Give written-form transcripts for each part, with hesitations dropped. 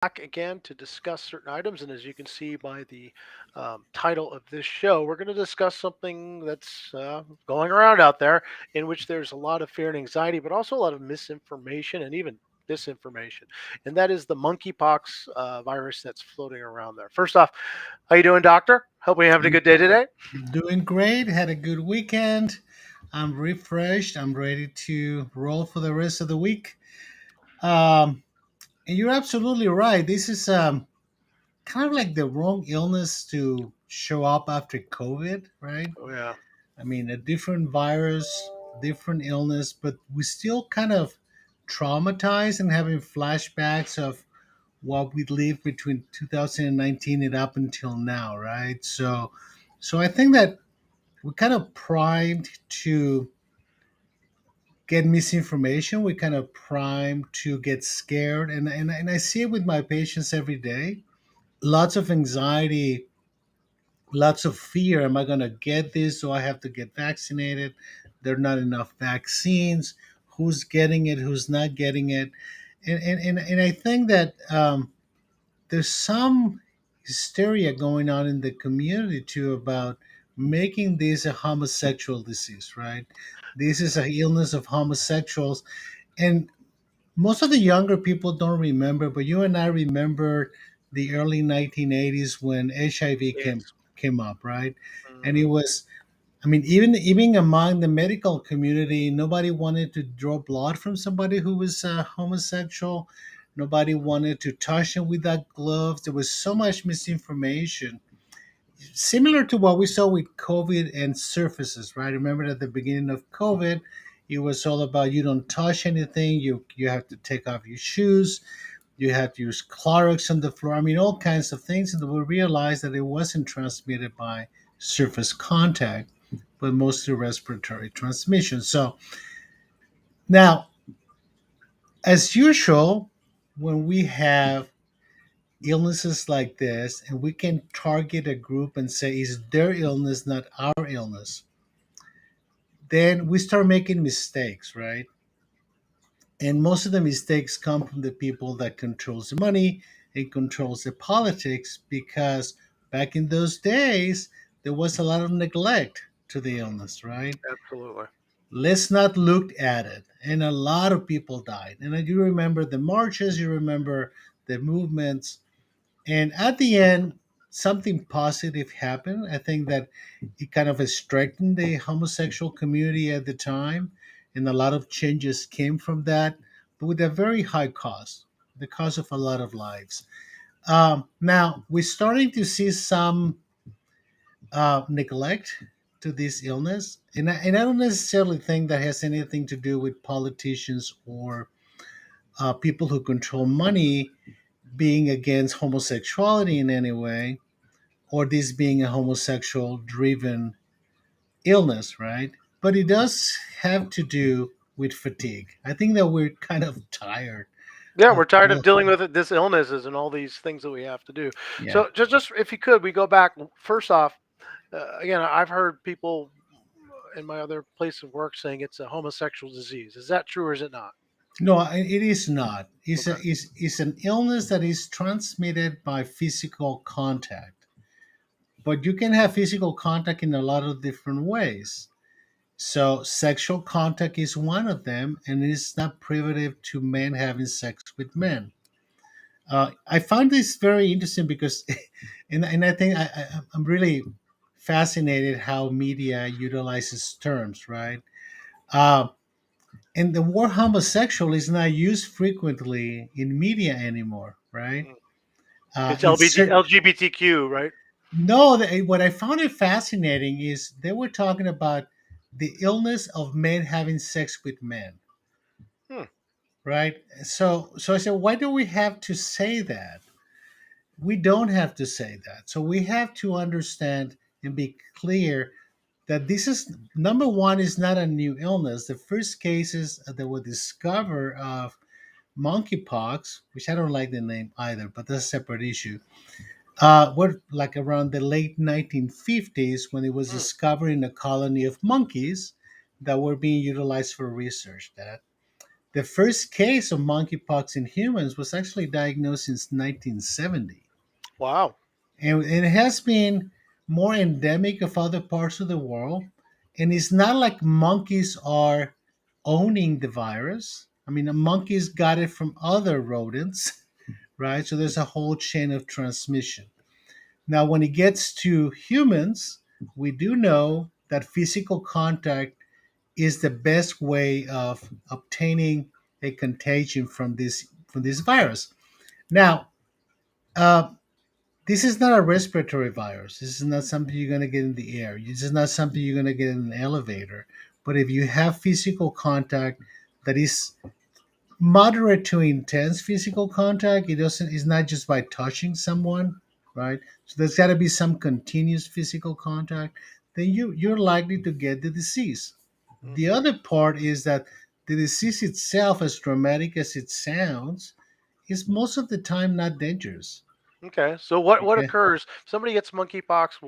back again to discuss certain items. And as you can see by the title of this show, we're going to discuss something that's going around out there in which there's a lot of fear and anxiety, but also a lot of misinformation and even disinformation. And that is the monkeypox virus that's floating around there. First off, how you doing, doctor? Hope you're having a good day today. Doing great. Had a good weekend. I'm refreshed. I'm ready to roll for the rest of the week. Um, and you're absolutely right. This is kind of like the wrong illness to show up after COVID, right? Oh, yeah. I mean, a different virus, different illness, but we still kind of traumatized and having flashbacks of what we lived between 2019 and up until now, right? So I think that we're kind of primed to get misinformation. We're kind of primed to get scared. And I see it with my patients every day. Lots of anxiety, lots of fear. Am I going to get this? Do I have to get vaccinated? There are not enough vaccines. Who's getting it? Who's not getting it? And I think that there's some hysteria going on in the community too about making this a homosexual disease, right? This is a illness of homosexuals, and most of the younger people don't remember, but you and I remember the early 1980s when HIV came Yes. came up, right? And it Mhm. was, I mean, even among the medical community, nobody wanted to draw blood from somebody who was homosexual. Nobody wanted to touch them without gloves. There was so much misinformation, similar to what we saw with COVID and surfaces, right? Remember at the beginning of COVID, it was all about you don't touch anything. You have to take off your shoes. You have to use Clorox on the floor. I mean, all kinds of things. And we realized that it wasn't transmitted by surface contact, but mostly respiratory transmission. So now, as usual, when we have illnesses like this and we can target a group and say it's their illness, not our illness, then we start making mistakes, right? And most of the mistakes come from the people that controls the money and controls the politics, because back in those days there was a lot of neglect to the Mhm. illness, right? Absolutely. Let's not look at it. And a lot of people died. And I do remember the marches, you remember the movements. And at the end, something positive happened. I think that it kind of strengthened the homosexual community at the time. And a lot of changes came from that, but with a very high cost, the cost of a lot of lives. Now, we're starting to see some neglect to this illness. And I don't necessarily think that has anything to do with politicians or people who control money being against homosexuality in any way, or this being a homosexual driven illness, right? But it does have to do with fatigue. I think that we're kind of tired Yeah, of we're tired of all. dealing with it, this illnesses and all these things that we have to do. Yeah. So just if you could, we go back first off. Again, I've heard people in my other place of work saying it's a homosexual disease. Is that true or is it not? No, it is not. Okay. It's an illness that is transmitted by physical contact. But you can have physical contact in a lot of different ways. So sexual contact is one of them, and it's not privative to men having sex with men. I find this very interesting because, and I think I'm really fascinated how media utilizes terms, right? Uh, and the word homosexual is not used frequently in media anymore, right? Mm. Uh, It's it's cer- LGBTQ, right? no. What I found it fascinating is they were talking about the illness of men having sex with men, Hmm. right? So I said, why do we have to say that? We don't have to say that. So we have to understand and be clear that this is, number one, is not a new illness. The first cases that were discovered of monkeypox, which I don't like the name either, but that's a separate issue, were like around the late 1950s when it was Hmm. discovered in a colony of monkeys that were being utilized for research. That The first case of monkeypox in humans was actually diagnosed since 1970. Wow. And it has been more endemic of other parts of the world. And it's not like monkeys are owning the virus. I mean, the monkeys got it from other rodents, right? So there's a whole chain of transmission. Now, when it gets to humans, we do know that physical contact is the best way of obtaining a contagion from this virus. Now, uh, this is not a respiratory virus. This is not something you're going to get in the air. This is not something you're going to get in an elevator. But if you have physical contact that is moderate to intense physical contact, it doesn't. It's not just by touching someone, right? So there's got to be some continuous physical contact. Then you're likely to get the disease. The Hmm. other part is that the disease itself, as dramatic as it sounds, is most of the time not dangerous. Okay, so what Okay. occurs? Somebody gets monkeypox.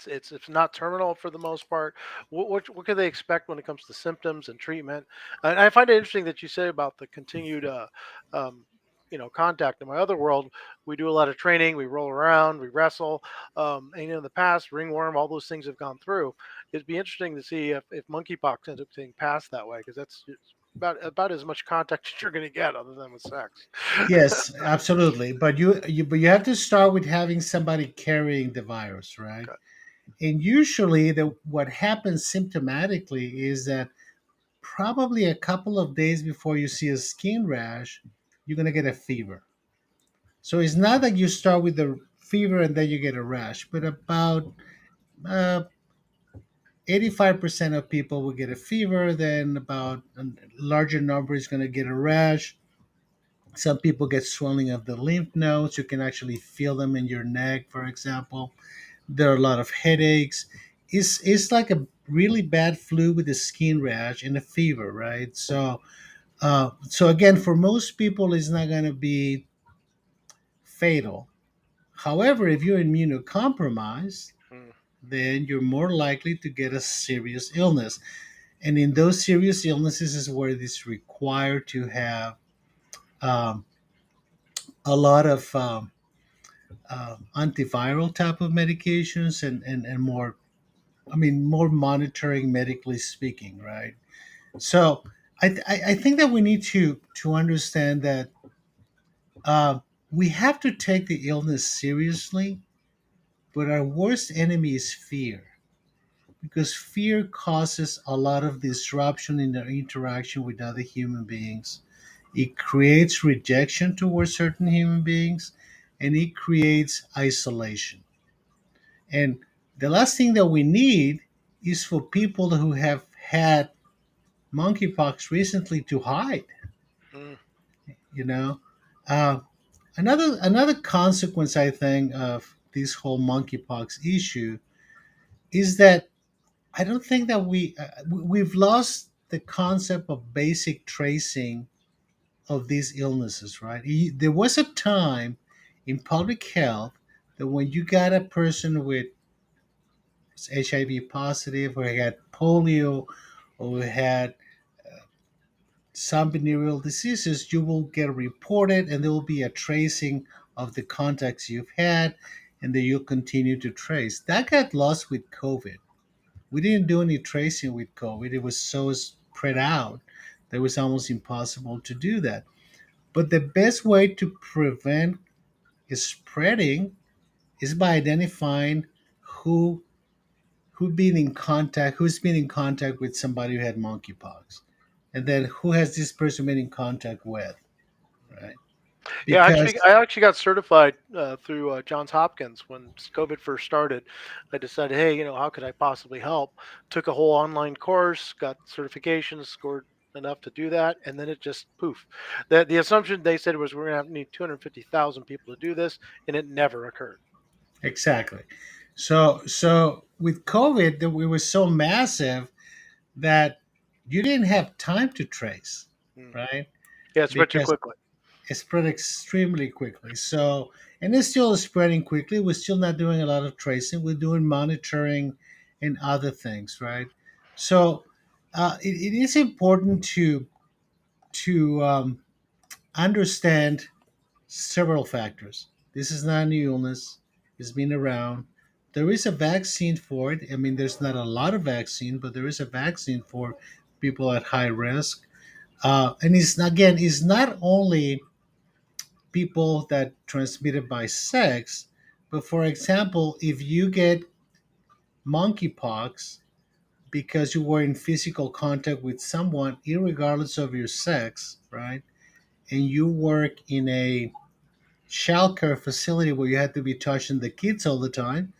It's not terminal for the most part. What can they expect when it comes to symptoms and treatment? And I find it interesting that you say about the continued um, contact. In my other world, we do a lot of training. We roll around, we wrestle, and in the past, ringworm, all those things have gone through. It'd be interesting to see if monkeypox ends up being passed that way because that's it's about as much contact as you're going to get other than with sex. Yes, absolutely. But you have to start with having somebody carrying the virus, right? Okay. And usually the what happens symptomatically is that probably a couple of days before you see a skin rash, you're gonna get a fever. So it's not that you start with the fever and then you get a rash, but about uh, 85% of people will get a fever, then about a larger number is going to get a rash. Some people get swelling of the lymph nodes. You can actually feel them in your neck, for example. There are a lot of headaches. It's like a really bad flu with a skin rash and a fever, right? So again, for most people, it's not going to be fatal. However, if you're immunocompromised, Mm, then you're more likely to get a serious illness. And in those serious illnesses is where it is required to have um, a lot of antiviral type of medications and more, I mean, more monitoring medically speaking, right? So I think that we need to understand that uh, we have to take the illness seriously, but our worst enemy is fear because fear causes a lot of disruption in our interaction with other human beings. It creates rejection towards certain human beings and it creates isolation. And the last thing that we need is for people who have had monkeypox recently to hide, mm, you know. Uh, another consequence, I think, of this whole monkeypox issue is that I don't think that we've lost the concept of basic tracing of these illnesses, right? There was a time in public health that when you got a person with HIV positive or had polio or had some venereal diseases, you will get reported and there will be a tracing of the contacts you've had and then you'll continue to trace. That got lost with COVID. We didn't do any tracing with COVID. It was so spread out that it was almost impossible to do that. But the best way to prevent spreading is by identifying who who's been in contact with somebody who had monkeypox, and then who has this person been in contact with, mhm. right? Yeah, Because I actually got certified through Johns Hopkins when COVID first started. I decided, hey, how could I possibly help? Took a whole online course, got certifications, scored enough to do that, and then it just poof. The assumption they said was we're gonna need 250,000 people to do this, and it never occurred. exactly, so with COVID, it was so massive that you didn't have time to trace, Mm. right? Yeah, it spread too Because quickly. it spread extremely quickly. So, and it's still spreading quickly. We're still not doing a lot of tracing. We're doing monitoring and other things, right? So, it is important to understand several factors. This is not a new illness, it's been around. There is a vaccine for it. I mean, there's not a lot of vaccine, but there is a vaccine for people at high risk. And it's not only people that transmit it by sex, but for example, if you get monkeypox because you were in physical contact with someone, regardless of your sex, right? And you work in a child care facility where you have to be touching the kids all the time,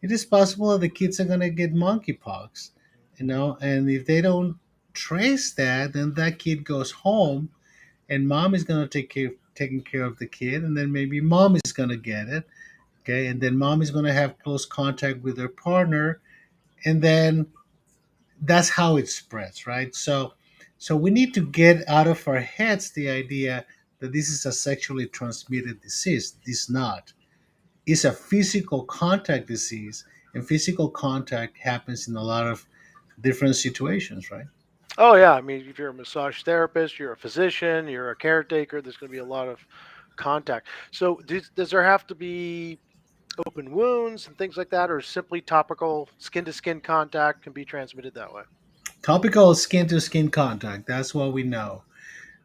it is possible that the kids are going to get monkeypox, and if they don't trace that, then that kid goes home and mom is going to taking care of the kid, and then maybe mom is going to get it, okay, and then mom is going to have close contact with her partner, and then that's how it spreads, right? So we need to get out of our heads the idea that this is a sexually transmitted disease. This is not. It's a physical contact disease, and physical contact happens in a lot of different situations, right? Oh yeah, I mean, if you're a massage therapist, you're a physician, you're a caretaker, there's going to be a lot of contact. So, does there have to be open wounds and things like that, or simply topical skin to skin contact can be transmitted that way? Topical skin to skin contact. That's what we know.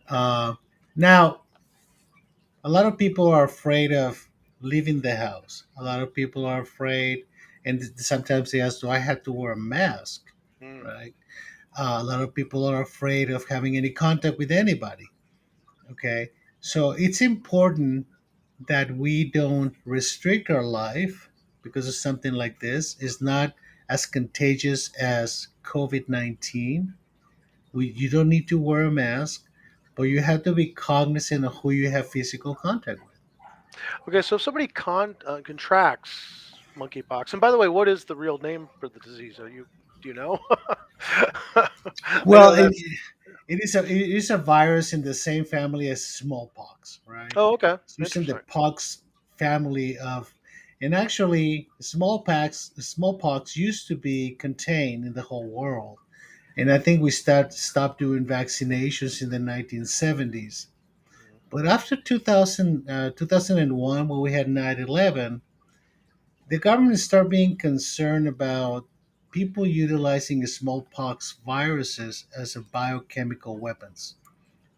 Now, a lot of people are afraid of leaving the house. A lot of people are afraid, and sometimes they ask, "Do I have to wear a mask?" Mm. Right? A lot of people are afraid of having any contact with anybody. Okay, so it's important that we don't restrict our life because of something like this. It's not as contagious as COVID-19. You don't need to wear a mask, but you have to be cognizant of who you have physical contact with. Okay, so if somebody contracts monkeypox, and by the way, what is the real name for the disease? Are you Do you know? I Well, know that's. it is a virus in the same family as smallpox, right? Oh, okay, So it's in the interesting. pox family of, and actually smallpox used to be contained in the whole world, and I think we stopped doing vaccinations in the 1970s. But after 2001, when we had 9/11, the government started being concerned about people utilizing smallpox viruses as a biochemical weapons,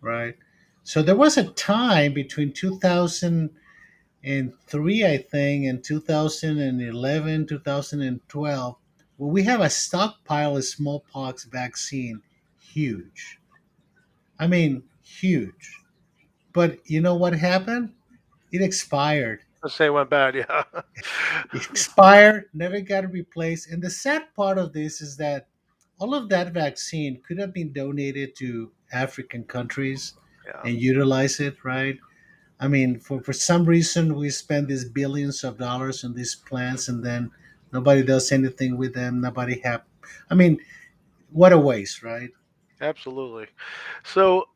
right? So there was a time between 2003, I think, and 2011, 2012, where we have a stockpile of smallpox vaccine, huge. I mean, huge. But you know what happened? It expired. Let's say it went bad. Yeah. Expired, never got replaced. And the sad part of this is that all of that vaccine could have been donated to African countries Yeah. and utilize it, right? I mean, for some reason, we spend these billions of dollars on these plants and then nobody does anything with them. Nobody have, I mean, what a waste, right? Absolutely. So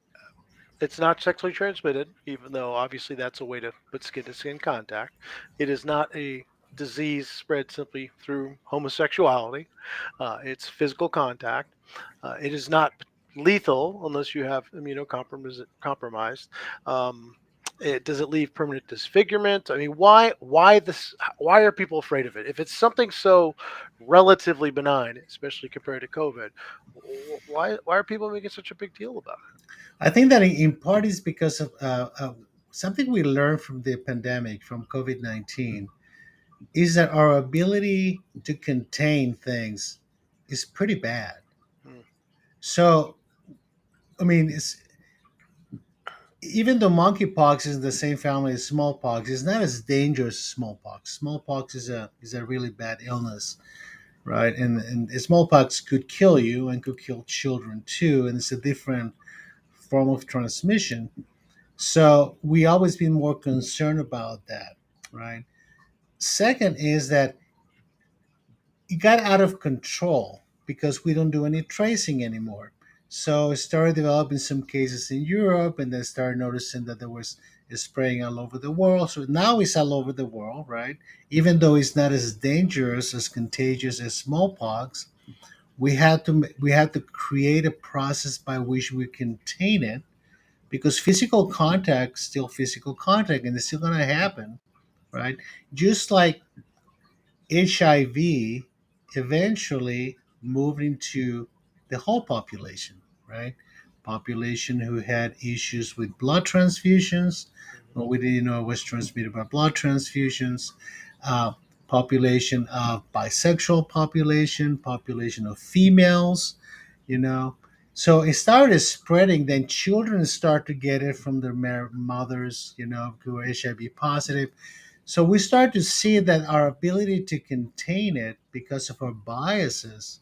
it's not sexually transmitted, even though obviously that's a way to put skin to skin contact. It is not a disease spread simply through homosexuality. It's physical contact. It is not lethal unless you have immunocompromised. Um, does it leave permanent disfigurement? I mean, why this? Why are people afraid of it? If it's something so relatively benign, especially compared to COVID, why are people making such a big deal about I think that in part is because of something we learned from the pandemic, from COVID 19, is that our ability to contain things is pretty bad. it? So, I mean, even though monkeypox is in the same family as smallpox, it's not as dangerous as smallpox. Smallpox is a really bad illness, right? And smallpox could kill you and could kill children too, and it's a different form of transmission. So we always been more concerned about that, right? Second is that it got out of control because we don't do any tracing anymore. So it started developing some cases in Europe, and then started noticing that there was spraying all over the world. So now it's all over the world, right? Even though it's not as dangerous, as contagious as smallpox, we had to create a process by which we contain it, because physical contact is still physical contact and it's still going to happen, right? Just like HIV eventually moved into the whole population, right? Population who had issues with blood transfusions, Mhm. but we didn't know it was transmitted by blood transfusions. Uh, Population of bisexual population, population of females, you know. So it started spreading. Then children start to get it from their mothers, who are HIV positive. So we start to see that our ability to contain it because of our biases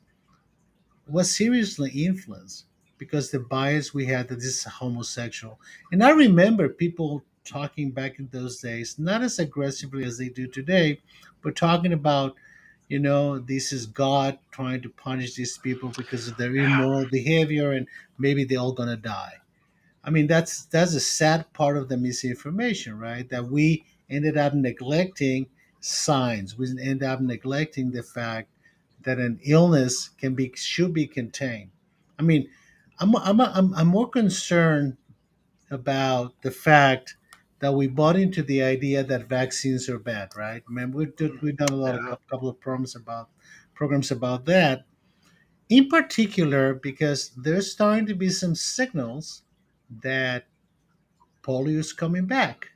was seriously influenced because the bias we had that this is homosexual. And I remember people talking back in those days, not as aggressively as they do today, but talking about, this is God trying to punish these people because of their immoral behavior and maybe they're all gonna die. I mean, that's a sad part of the misinformation, right? That we ended up neglecting signs. We ended up neglecting the fact that an illness should be contained. I mean, I'm more concerned about the fact that we bought into the idea that vaccines are bad, right? I mean, we've done a lot of Yeah. couple of programs about that. In particular, because there's starting to be some signals that polio is coming back.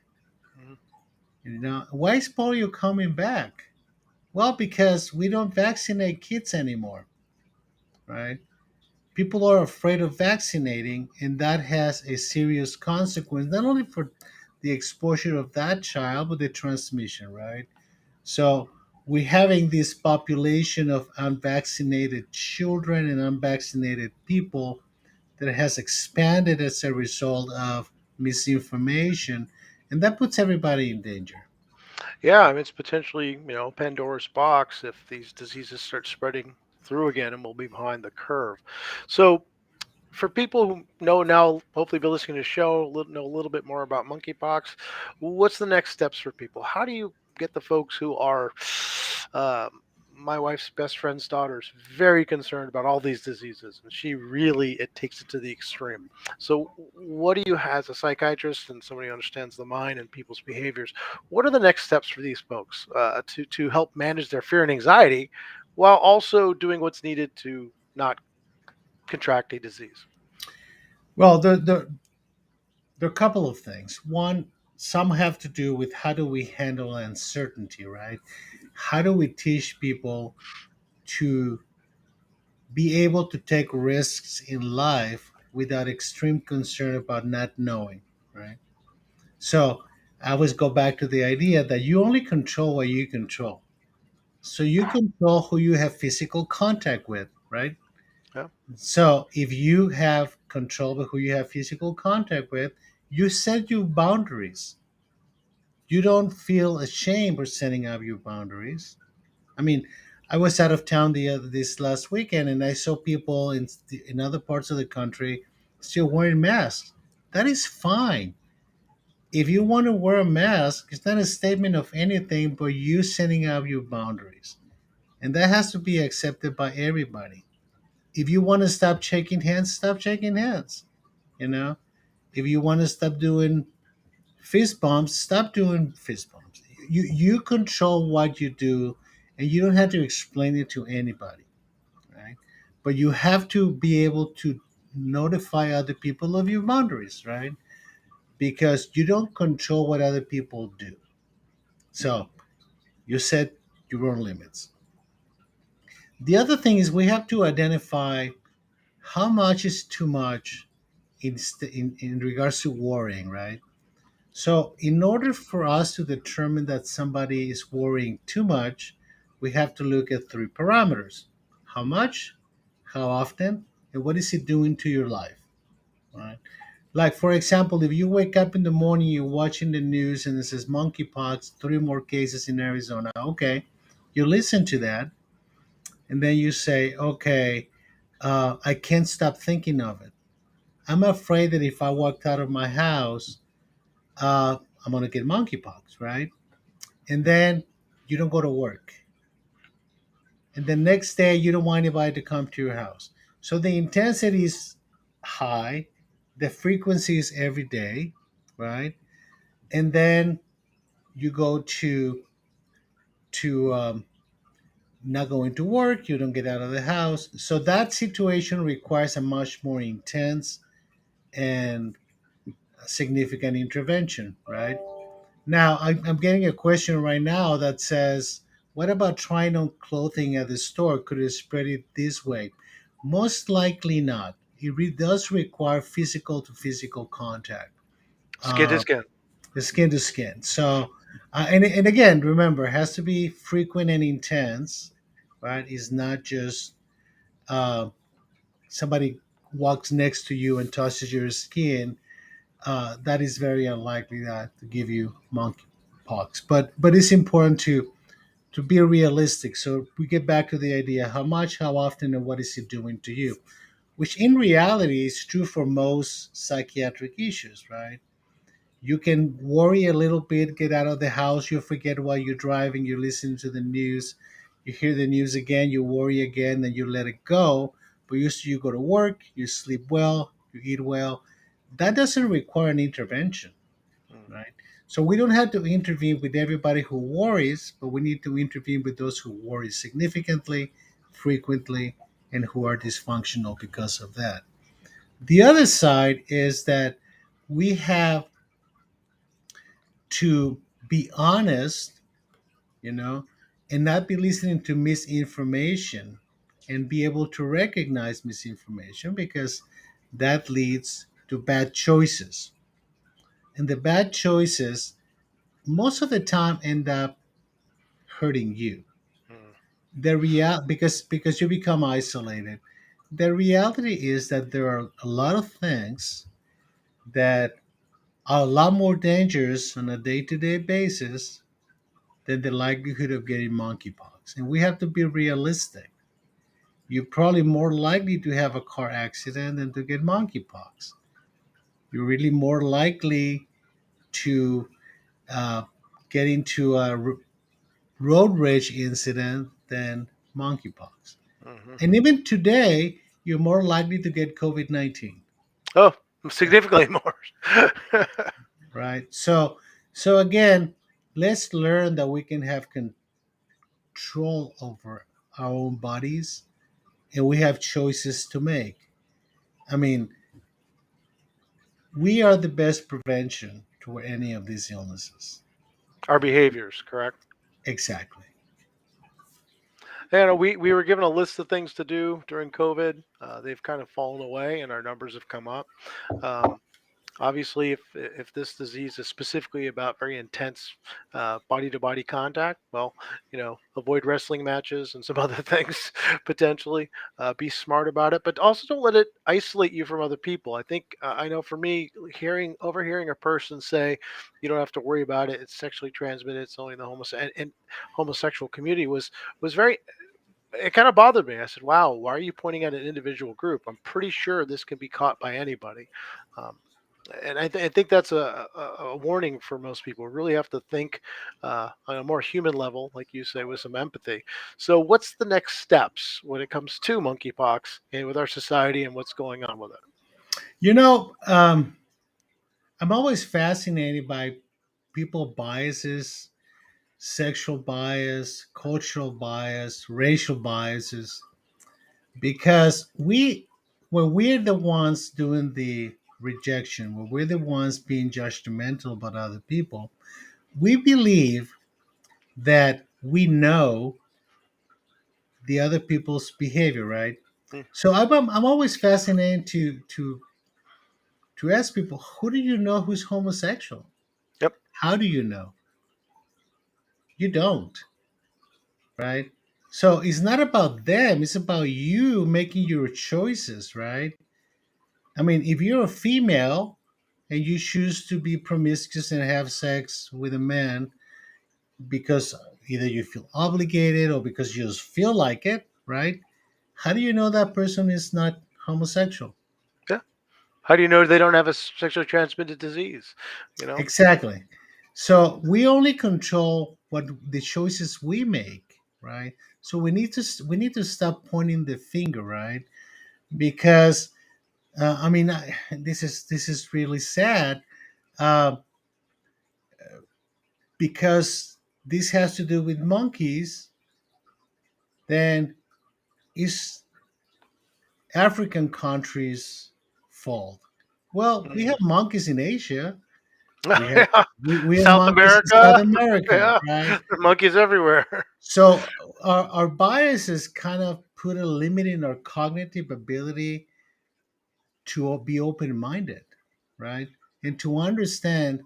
Mhm. Why is polio coming back? Well, because we don't vaccinate kids anymore, right? People are afraid of vaccinating, and that has a serious consequence, not only for the exposure of that child, but the transmission, right? So we're having this population of unvaccinated children and unvaccinated people that has expanded as a result of misinformation, and that puts everybody in danger. Yeah, I mean, it's potentially, Pandora's box if these diseases start spreading through again and we'll be behind the curve. So, for people who know now, hopefully be listening to the show, know a little bit more about monkeypox, what's the next steps for people? How do you get the folks who are, um, my wife's best friend's daughter's very concerned about all these diseases, and she really it takes it to the extreme. So, what do you, as a psychiatrist and somebody who understands the mind and people's behaviors, what are the next steps for these folks to help manage their fear and anxiety, while also doing what's needed to not contract a disease? Well, there are a couple of things. One, some have to do with how do we handle uncertainty, right? How do we teach people to be able to take risks in life without extreme concern about not knowing, right? So I always go back to the idea that you only control what you control. So you control who you have physical contact with, right? Yeah. So if you have control of who you have physical contact with, you set your boundaries. You don't feel ashamed for setting up your boundaries. I mean, I was out of town this last weekend, and I saw people in other parts of the country still wearing masks. That is fine. If you want to wear a mask, it's not a statement of anything but you setting up your boundaries, and that has to be accepted by everybody. If you want to stop shaking hands, stop shaking hands. You know, if you want to stop doing fist bumps, stop doing fist bumps. You control what you do, and you don't have to explain it to anybody, right? But you have to be able to notify other people of your boundaries, right? Because you don't control what other people do. So you set your own limits. The other thing is we have to identify how much is too much in regards to worrying, right? So, in order for us to determine that somebody is worrying too much, we have to look at three parameters: how much, how often, and what is it doing to your life, right? Like, for example, if you wake up in the morning, you're watching the news and it says monkeypox, three more cases in Arizona. Okay, you listen to that, and then you say, okay, I can't stop thinking of it. I'm afraid that if I walked out of my house, I'm going to get monkeypox, right? And then you don't go to work. And the next day, you don't want anybody to come to your house. So the intensity is high, The frequency is every day, right? And then you go to not going to work, you don't get out of the house. So that situation requires a much more intense and significant intervention, right? Now, I'm getting a question right now that says, what about trying on clothing at the store? Could it spread it this way? Most likely not. It does require physical to physical contact, Skin to uh, skin. skin to skin. So, and again, remember, it has to be frequent and intense, right? It's not just uh, somebody walks next to you and touches your skin. That is very unlikely that to give you monkeypox. But it's important to be realistic. So we get back to the idea: how much, how often, and what is it doing to you? Which in reality is true for most psychiatric issues, right? You can worry a little bit, get out of the house, you forget while you're driving, you listen to the news, you hear the news again, you worry again, then you let it go. But you go to work, you sleep well, you eat well. That doesn't require an intervention, Mm, right? So we don't have to intervene with everybody who worries, but we need to intervene with those who worry significantly, frequently, and who are dysfunctional because of that. The other side is that we have to be honest, you know, and not be listening to misinformation and be able to recognize misinformation because that leads to bad choices. And the bad choices most of the time end up hurting you. mm. Because you become isolated. The reality is that there are a lot of things that are a lot more dangerous on a day-to-day basis than the likelihood of getting monkeypox. And we have to be realistic. You're probably more likely to have a car accident than to get monkeypox. You're really more likely to uh, get into a road rage incident than monkeypox. Hmm. And even today, you're more likely to get COVID 19, Oh, significantly more. right? So again, let's learn that we can have control over our own bodies and we have choices to make. I mean, we are the best prevention to any of these illnesses. Our behaviors, correct? Exactly. And we were given a list of things to do during COVID. They've kind of fallen away, and our numbers have come up. Um, Obviously, if this disease is specifically about very intense body to body contact, well, avoid wrestling matches and some other things potentially. Be smart about it, but also don't let it isolate you from other people. I think I know for me, overhearing a person say, "You don't have to worry about it. It's sexually transmitted. It's only in the and homosexual community," was very. It kind of bothered me. I said, "Wow, why are you pointing at an individual group? I'm pretty sure this can be caught by anybody." Um, and I think that's a warning for most people. We really have to think on a more human level, like you say, with some empathy. So, what's the next steps when it comes to monkeypox and with our society and what's going on with it? You know, I'm always fascinated by people biases, sexual bias, cultural bias, racial biases, because when we're the ones doing the rejection, when we're the ones being judgmental about other people, we believe that we know the other people's behavior, right? Mm, So I'm always fascinated to ask people, who do you know who's homosexual? yep. How do you know? You don't, right? So it's not about them, it's about you making your choices, right? I mean, if you're a female and you choose to be promiscuous and have sex with a man because either you feel obligated or because you just feel like it, right? How do you know that person is not homosexual? Yeah. How do you know they don't have a sexually transmitted disease? You know. Exactly. So we only control what the choices we make, right? So we need to stop pointing the finger, right? Because This is really sad, uh, because this has to do with monkeys. Then is African countries' fault? Well, we have Mm. monkeys in Asia. We have Yeah. we have South monkeys in South America. America, Yeah. right? There are monkeys everywhere. So our biases kind of put a limit in our cognitive ability to be open minded, right? And to understand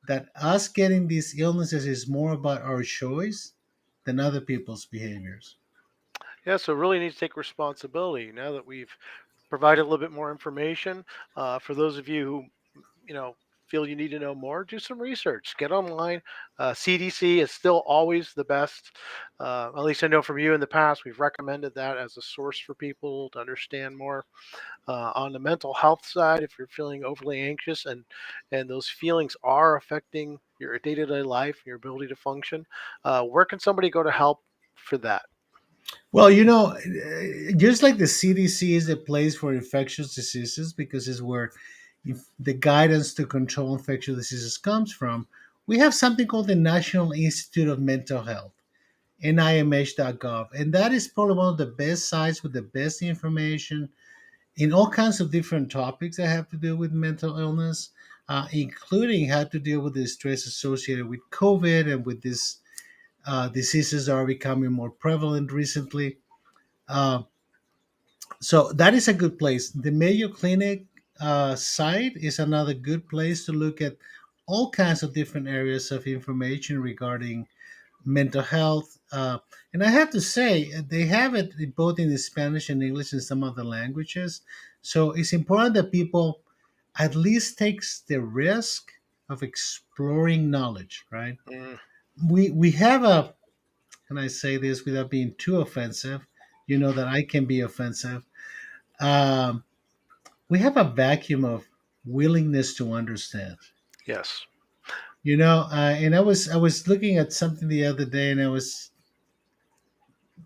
that us getting these illnesses is more about our choice than other people's behaviors. Yeah, so really need to take responsibility now that we've provided a little bit more information. For those of you who feel you need to know more, do some research, get online. CDC is still always the best. At least I know from you in the past, we've recommended that as a source for people to understand more. On the mental health side, if you're feeling overly anxious and those feelings are affecting your day-to-day life, your ability to function, where can somebody go to help for that? Well, just like the CDC is a place for infectious diseases because it's where the guidance to control infectious diseases comes from, we have something called the National Institute of Mental Health, NIMH.gov. And that is probably one of the best sites with the best information in all kinds of different topics that have to do with mental illness, including how to deal with the stress associated with COVID and with these diseases that are becoming more prevalent recently. Uh, so that is a good place. The Mayo Clinic site is another good place to look at all kinds of different areas of information regarding mental health. And I have to say, they have it both in Spanish and English and some other languages. So it's important that people at least takes the risk of exploring knowledge, right? Mm, We have a, can I say this without being too offensive? You know that I can be offensive. Um, we have a vacuum of willingness to understand. yes, And I was looking at something the other day, and I was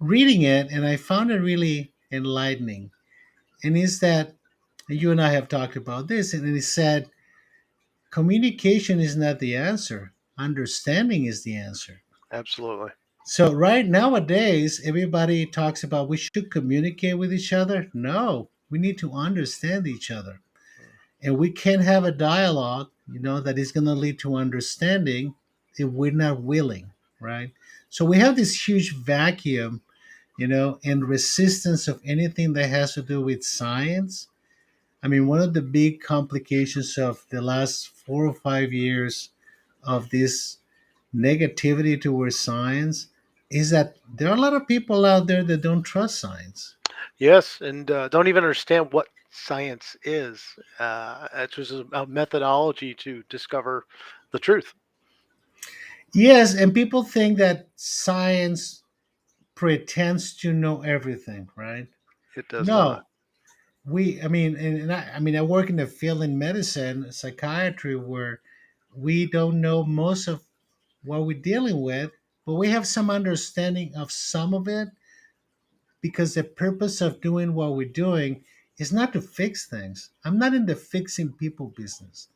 reading it, and I found it really enlightening. And is that you and I have talked about this, and it said communication is not the answer, understanding is the answer. absolutely. So right nowadays, everybody talks about we should communicate with each other. No, we need to understand each other. And we can't have a dialogue, that is going to lead to understanding if we're not willing, right? So we have this huge vacuum, and resistance of anything that has to do with science. I mean, one of the big complications of the last 4 or 5 years of this negativity towards science is that there are a lot of people out there that don't trust science. Yes, and don't even understand what science is. It's just a methodology to discover the truth. Yes, and people think that science pretends to know everything, right? It does not. No, I work in the field in medicine, psychiatry, where we don't know most of what we're dealing with, but we have some understanding of some of it because the purpose of doing what we're doing is not to fix things. I'm not in the fixing people business.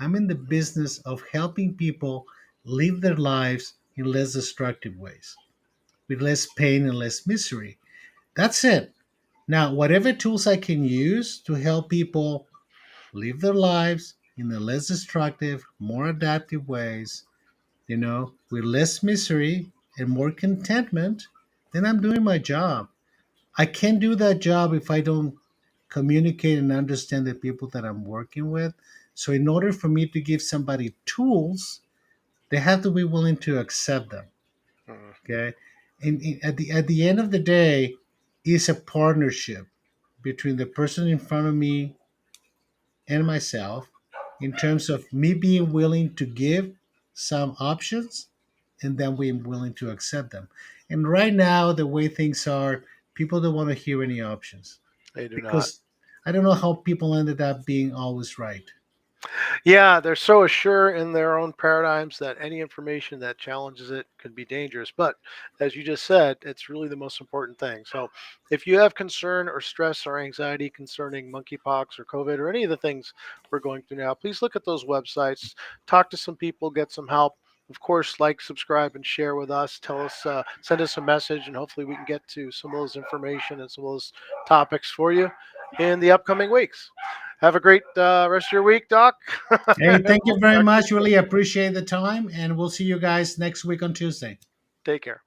I'm in the business of helping people live their lives in less destructive ways, with less pain and less misery. That's it. Now, whatever tools I can use to help people live their lives in the less destructive, more adaptive ways, with less misery and more contentment, then I'm doing my job. I can't do that job if I don't communicate and understand the people that I'm working with. So, in order for me to give somebody tools, they have to be willing to accept them. Mm. Okay, and at the end of the day, it's a partnership between the person in front of me and myself, in terms of me being willing to give some options and then being willing to accept them. And right now, the way things are, people don't want to hear any options They do not. because I don't know how people ended up being always right. Yeah, they're so assured in their own paradigms that any information that challenges it can be dangerous. But as you just said, it's really the most important thing. So if you have concern or stress or anxiety concerning monkeypox or COVID or any of the things we're going through now, please look at those websites, talk to some people, get some help. Of course, like, subscribe, and share with us. Tell us, send us a message, and hopefully we can get to some of those information and some of those topics for you in the upcoming weeks. Have a great rest of your week, Doc. Hey, And thank you we'll very talk to you much. soon. Really appreciate the time, and we'll see you guys next week on Tuesday. Take care.